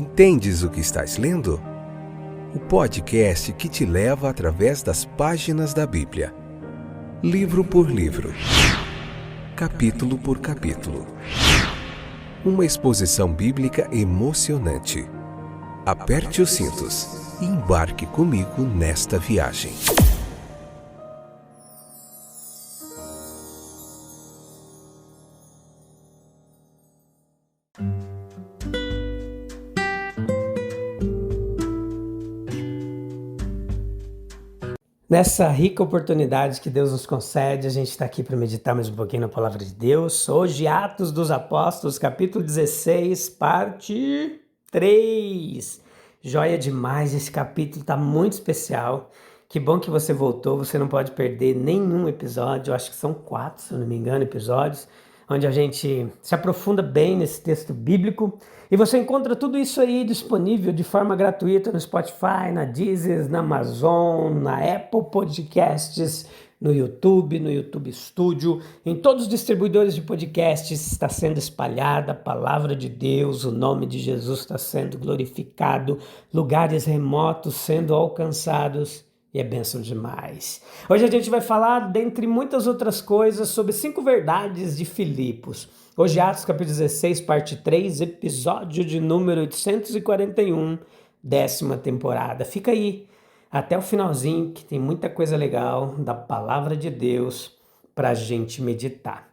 Entendes o que estás lendo? O podcast que te leva através das páginas da Bíblia, livro por livro, capítulo por capítulo. Uma exposição bíblica emocionante. Aperte os cintos e embarque comigo nesta viagem. Nessa rica oportunidade que Deus nos concede, a gente está aqui para meditar mais um pouquinho na Palavra de Deus. Hoje, Atos dos Apóstolos, capítulo 16, parte 3. Joia demais, esse capítulo está muito especial. Que bom que você voltou, você não pode perder nenhum episódio. Eu acho que são 4, se eu não me engano, episódios, onde a gente se aprofunda bem nesse texto bíblico. E você encontra tudo isso aí disponível de forma gratuita no Spotify, na Deezer, na Amazon, na Apple Podcasts, no YouTube Studio. Em todos os distribuidores de podcasts está sendo espalhada a palavra de Deus, o nome de Jesus está sendo glorificado, lugares remotos sendo alcançados. E é bênção demais. Hoje a gente vai falar, dentre muitas outras coisas, sobre 5 verdades de Filipos. Hoje, Atos capítulo 16, parte 3, episódio de número 841, 10ª temporada. Fica aí até o finalzinho, que tem muita coisa legal da palavra de Deus para a gente meditar.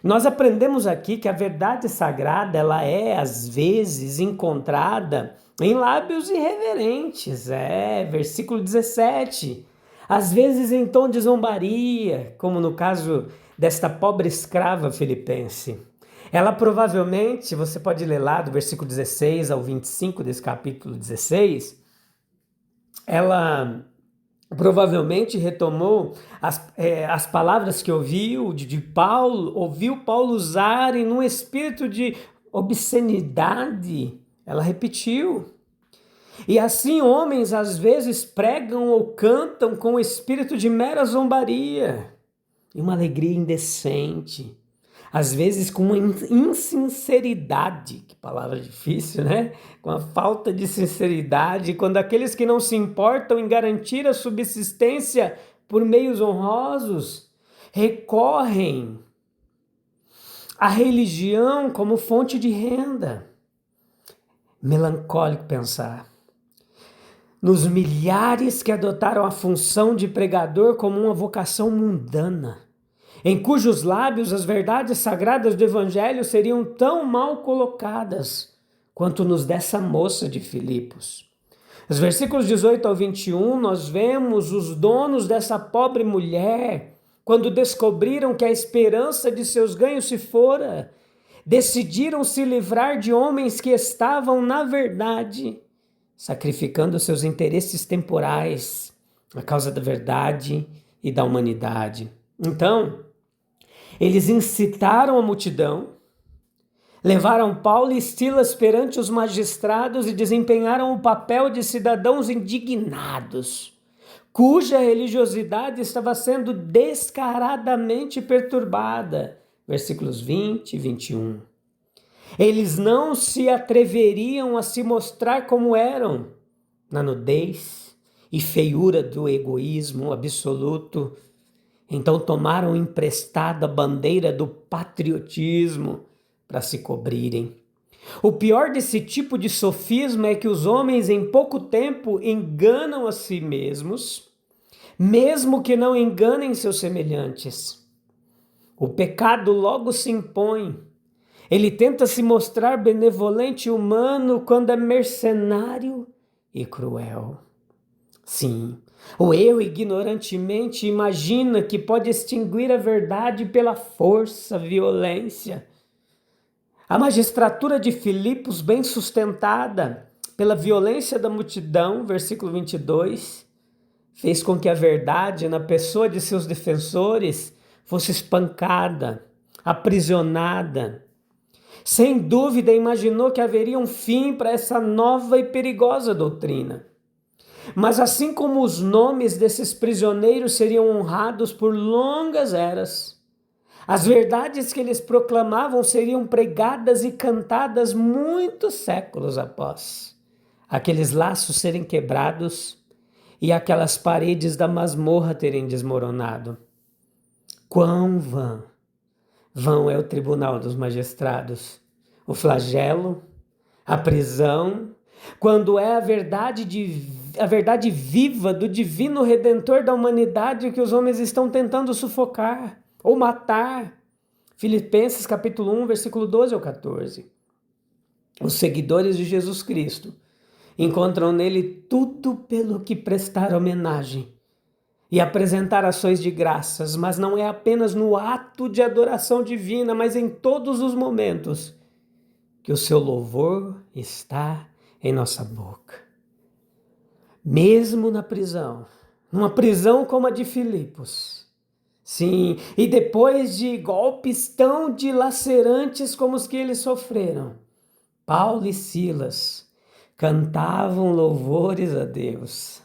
Nós aprendemos aqui que a verdade sagrada, ela é, às vezes, encontrada em lábios irreverentes, versículo 17. Às vezes em tom de zombaria, como no caso desta pobre escrava filipense. Ela provavelmente, você pode ler lá do versículo 16 ao 25 desse capítulo 16, ela provavelmente retomou as palavras que ouviu Paulo usarem num espírito de obscenidade. Ela repetiu. E assim homens às vezes pregam ou cantam com o espírito de mera zombaria e uma alegria indecente. Às vezes com uma insinceridade, que palavra difícil, né? Com a falta de sinceridade, quando aqueles que não se importam em garantir a subsistência por meios honrosos recorrem à religião como fonte de renda. Melancólico pensar nos milhares que adotaram a função de pregador como uma vocação mundana, em cujos lábios as verdades sagradas do Evangelho seriam tão mal colocadas quanto nos dessa moça de Filipos. Nos versículos 18 ao 21, nós vemos os donos dessa pobre mulher, quando descobriram que a esperança de seus ganhos se fora, decidiram se livrar de homens que estavam, na verdade, sacrificando seus interesses temporais à causa da verdade e da humanidade. Então, eles incitaram a multidão, levaram Paulo e Silas perante os magistrados e desempenharam o papel de cidadãos indignados, cuja religiosidade estava sendo descaradamente perturbada. Versículos 20 e 21. Eles não se atreveriam a se mostrar como eram, na nudez e feiura do egoísmo absoluto. Então tomaram emprestada a bandeira do patriotismo para se cobrirem. O pior desse tipo de sofisma é que os homens em pouco tempo enganam a si mesmos, mesmo que não enganem seus semelhantes. O pecado logo se impõe. Ele tenta se mostrar benevolente e humano quando é mercenário e cruel. Sim, o eu ignorantemente imagina que pode extinguir a verdade pela força, violência. A magistratura de Filipos, bem sustentada pela violência da multidão, versículo 22, fez com que a verdade, na pessoa de seus defensores, fosse espancada, aprisionada. Sem dúvida, imaginou que haveria um fim para essa nova e perigosa doutrina. Mas assim como os nomes desses prisioneiros seriam honrados por longas eras, As verdades que eles proclamavam seriam pregadas e cantadas muitos séculos após aqueles laços serem quebrados e aquelas paredes da masmorra terem desmoronado. Quão vão é o tribunal dos magistrados, o flagelo, a prisão, quando é a verdade viva do divino Redentor da humanidade que os homens estão tentando sufocar ou matar. Filipenses capítulo 1, versículo 12 ao 14. Os seguidores de Jesus Cristo encontram nele tudo pelo que prestar homenagem e apresentar ações de graças, mas não é apenas no ato de adoração divina, mas em todos os momentos que o seu louvor está em nossa boca. Mesmo na prisão, numa prisão como a de Filipos, sim, e depois de golpes tão dilacerantes como os que eles sofreram, Paulo e Silas cantavam louvores a Deus.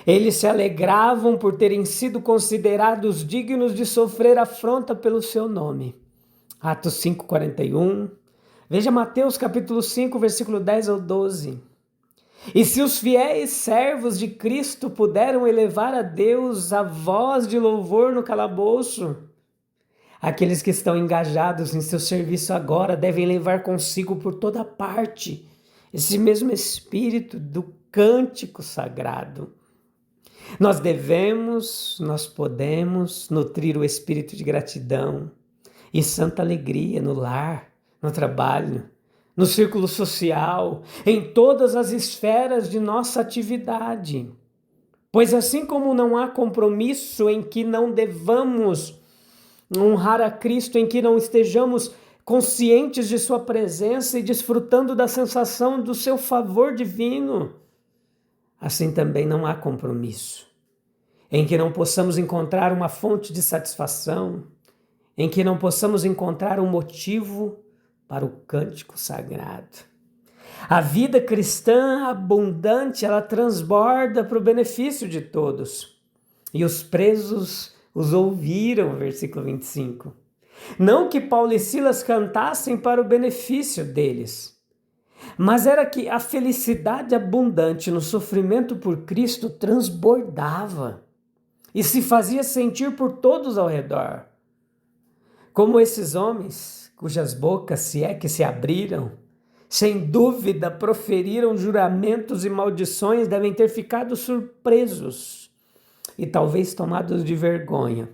Eles se alegravam por terem sido considerados dignos de sofrer afronta pelo seu nome. Atos 5:41. Veja Mateus capítulo 5, versículo 10 ao 12. E se os fiéis servos de Cristo puderam elevar a Deus a voz de louvor no calabouço, aqueles que estão engajados em seu serviço agora devem levar consigo por toda parte esse mesmo espírito do cântico sagrado. Nós podemos nutrir o espírito de gratidão e santa alegria no lar, no trabalho, no círculo social, em todas as esferas de nossa atividade. Pois assim como não há compromisso em que não devamos honrar a Cristo, em que não estejamos conscientes de sua presença e desfrutando da sensação do seu favor divino, assim também não há compromisso em que não possamos encontrar uma fonte de satisfação, em que não possamos encontrar um motivo para o cântico sagrado. A vida cristã abundante, ela transborda para o benefício de todos. E os presos os ouviram, versículo 25. Não que Paulo e Silas cantassem para o benefício deles, mas era que a felicidade abundante no sofrimento por Cristo transbordava e se fazia sentir por todos ao redor. Como esses homens, cujas bocas se é que se abriram, sem dúvida proferiram juramentos e maldições, devem ter ficado surpresos e talvez tomados de vergonha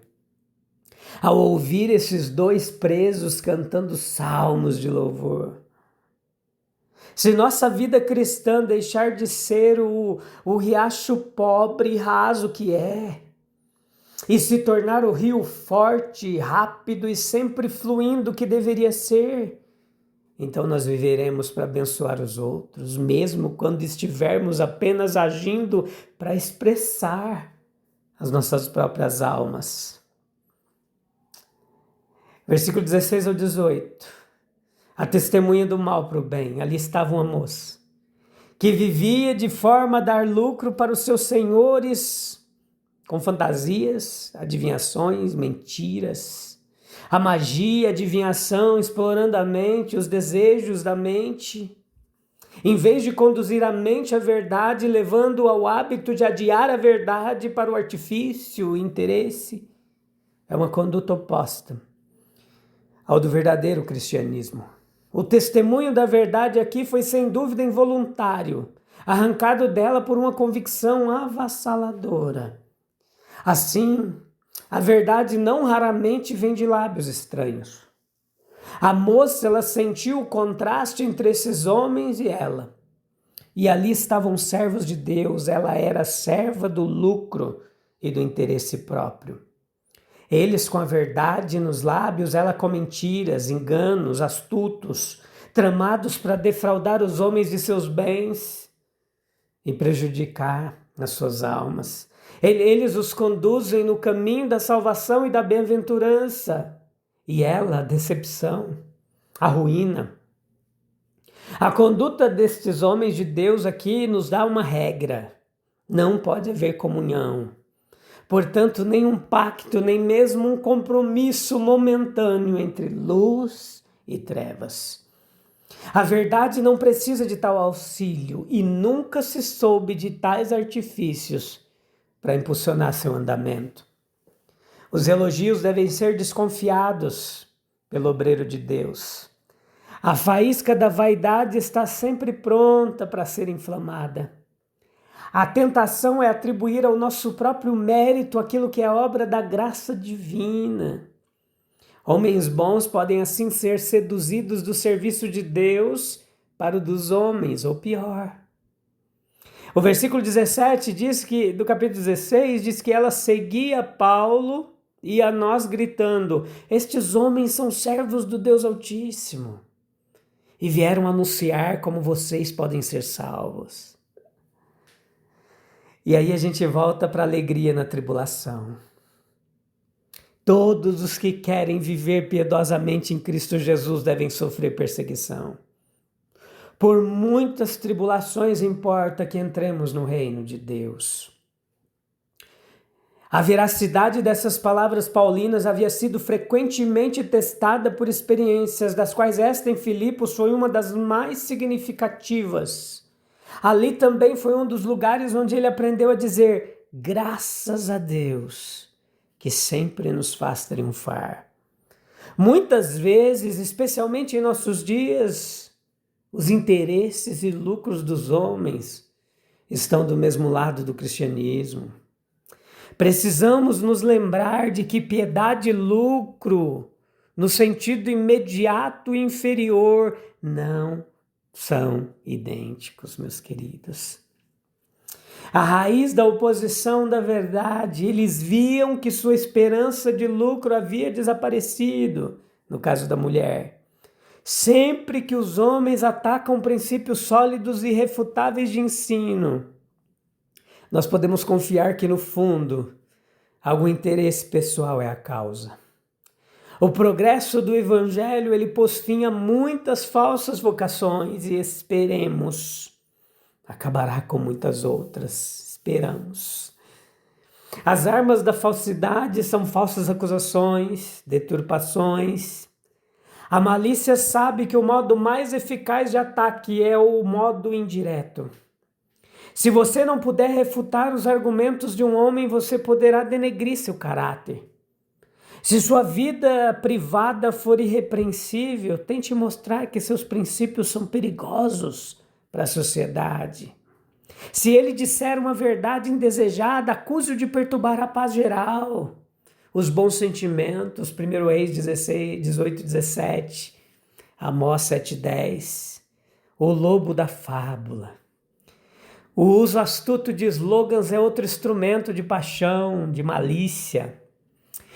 ao ouvir esses dois presos cantando salmos de louvor. Se nossa vida cristã deixar de ser o riacho pobre e raso que é, e se tornar o rio forte, rápido e sempre fluindo que deveria ser, então nós viveremos para abençoar os outros, mesmo quando estivermos apenas agindo para expressar as nossas próprias almas. Versículo 16 ao 18. A testemunha do mal para o bem. Ali estava uma moça que vivia de forma a dar lucro para os seus senhores com fantasias, adivinhações, mentiras, a magia, a adivinhação, explorando a mente, os desejos da mente. Em vez de conduzir a mente à verdade, levando ao hábito de adiar a verdade para o artifício, o interesse, é uma conduta oposta ao do verdadeiro cristianismo. O testemunho da verdade aqui foi sem dúvida involuntário, arrancado dela por uma convicção avassaladora. Assim, a verdade não raramente vem de lábios estranhos. A moça, ela sentiu o contraste entre esses homens e ela. E ali estavam servos de Deus, ela era serva do lucro e do interesse próprio. Eles com a verdade nos lábios, ela com mentiras, enganos, astutos, tramados para defraudar os homens de seus bens e prejudicar as suas almas. Eles os conduzem no caminho da salvação e da bem-aventurança. E ela, a decepção, a ruína. A conduta destes homens de Deus aqui nos dá uma regra. Não pode haver comunhão. Portanto, nenhum pacto, nem mesmo um compromisso momentâneo entre luz e trevas. A verdade não precisa de tal auxílio e nunca se soube de tais artifícios para impulsionar seu andamento. Os elogios devem ser desconfiados pelo obreiro de Deus. A faísca da vaidade está sempre pronta para ser inflamada. A tentação é atribuir ao nosso próprio mérito aquilo que é obra da graça divina. Homens bons podem assim ser seduzidos do serviço de Deus para o dos homens, ou pior. O versículo 17 do capítulo 16 diz que ela seguia Paulo e a nós gritando: estes homens são servos do Deus Altíssimo e vieram anunciar como vocês podem ser salvos. E aí a gente volta para a alegria na tribulação. Todos os que querem viver piedosamente em Cristo Jesus devem sofrer perseguição. Por muitas tribulações importa que entremos no reino de Deus. A veracidade dessas palavras paulinas havia sido frequentemente testada por experiências, das quais esta em Filipos foi uma das mais significativas. Ali também foi um dos lugares onde ele aprendeu a dizer: graças a Deus, que sempre nos faz triunfar. Muitas vezes, especialmente em nossos dias, os interesses e lucros dos homens estão do mesmo lado do cristianismo. Precisamos nos lembrar de que piedade e lucro, no sentido imediato e inferior, não são idênticos, meus queridos. A raiz da oposição da verdade, eles viam que sua esperança de lucro havia desaparecido, no caso da mulher. Sempre que os homens atacam princípios sólidos e irrefutáveis de ensino, nós podemos confiar que, no fundo, algum interesse pessoal é a causa. O progresso do Evangelho, ele pôs fim a muitas falsas vocações e esperemos, acabará com muitas outras. Esperamos. As armas da falsidade são falsas acusações, deturpações. A malícia sabe que o modo mais eficaz de ataque é o modo indireto. Se você não puder refutar os argumentos de um homem, você poderá denegrir seu caráter. Se sua vida privada for irrepreensível, tente mostrar que seus princípios são perigosos para a sociedade. Se ele disser uma verdade indesejada, acuse-o de perturbar a paz geral. Os bons sentimentos, 1 Reis 18:17, Amós 7:10, o lobo da fábula. O uso astuto de slogans é outro instrumento de paixão, de malícia.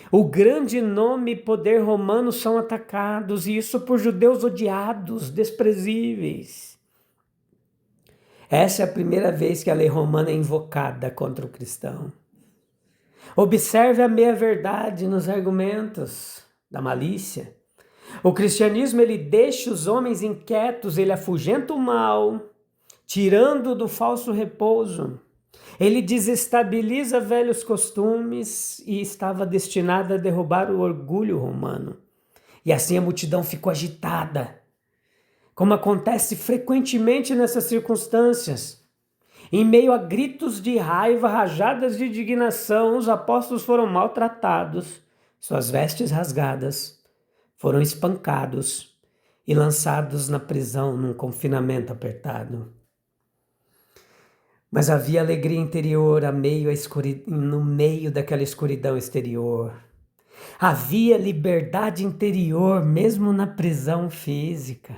O grande nome e poder romano são atacados, e isso por judeus odiados, desprezíveis. Essa é a primeira vez que a lei romana é invocada contra o cristão. Observe a meia-verdade nos argumentos da malícia. O cristianismo, ele deixa os homens inquietos, ele afugenta o mal, tirando do falso repouso. Ele desestabiliza velhos costumes e estava destinado a derrubar o orgulho romano. E assim a multidão ficou agitada, como acontece frequentemente nessas circunstâncias. Em meio a gritos de raiva, rajadas de indignação, os apóstolos foram maltratados, suas vestes rasgadas, foram espancados e lançados na prisão num confinamento apertado. Mas havia alegria interior no meio daquela escuridão exterior. Havia liberdade interior mesmo na prisão física.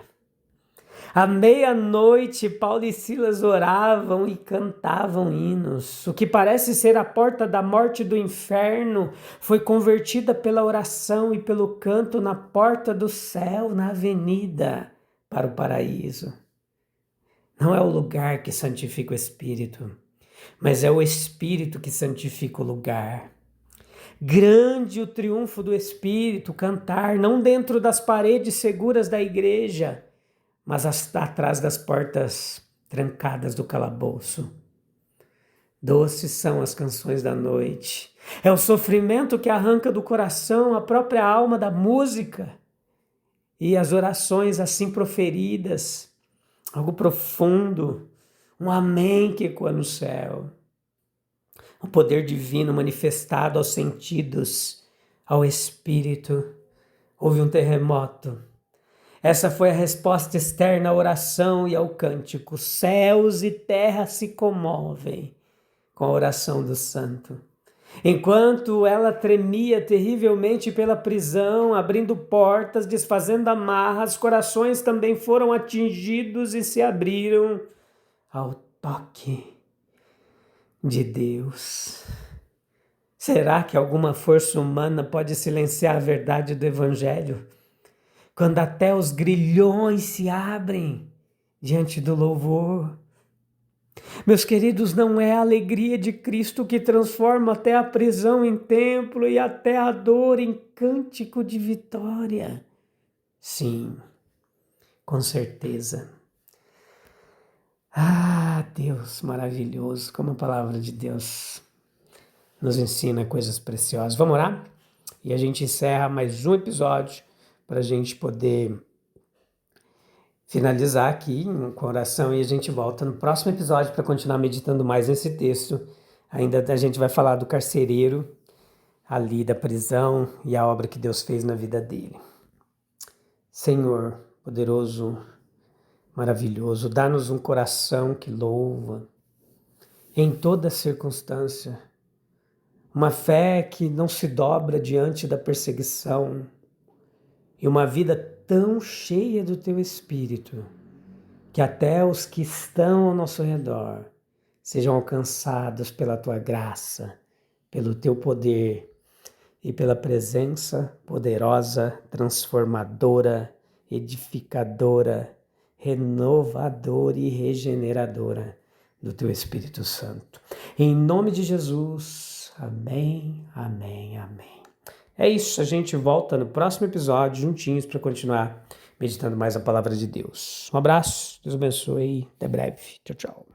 À meia-noite, Paulo e Silas oravam e cantavam hinos. O que parece ser a porta da morte do inferno foi convertida pela oração e pelo canto na porta do céu, na avenida para o paraíso. Não é o lugar que santifica o Espírito, mas é o Espírito que santifica o lugar. Grande o triunfo do Espírito, cantar não dentro das paredes seguras da igreja, mas atrás das portas trancadas do calabouço. Doces são as canções da noite. É o sofrimento que arranca do coração a própria alma da música. E as orações assim proferidas, algo profundo, um amém que ecoa no céu. O poder divino manifestado aos sentidos, ao espírito. Houve um terremoto. Essa foi a resposta externa à oração e ao cântico. Céus e terra se comovem com a oração do santo. Enquanto ela tremia terrivelmente pela prisão, abrindo portas, desfazendo amarras, corações também foram atingidos e se abriram ao toque de Deus. Será que alguma força humana pode silenciar a verdade do Evangelho? Quando até os grilhões se abrem diante do louvor. Meus queridos, não é a alegria de Cristo que transforma até a prisão em templo e até a dor em cântico de vitória? Sim, com certeza. Ah, Deus maravilhoso, como a palavra de Deus nos ensina coisas preciosas. Vamos orar? E a gente encerra mais um episódio para a gente poder finalizar aqui com oração e a gente volta no próximo episódio para continuar meditando mais nesse texto. Ainda a gente vai falar do carcereiro ali da prisão e a obra que Deus fez na vida dele. Senhor, poderoso, maravilhoso, dá-nos um coração que louva em toda circunstância, uma fé que não se dobra diante da perseguição e uma vida tão cheia do Teu Espírito que até os que estão ao nosso redor sejam alcançados pela Tua graça, pelo Teu poder e pela presença poderosa, transformadora, edificadora, renovadora e regeneradora do Teu Espírito Santo. Em nome de Jesus, amém, amém, amém. É isso, a gente volta no próximo episódio juntinhos para continuar meditando mais a palavra de Deus. Um abraço, Deus abençoe, até breve. Tchau, tchau.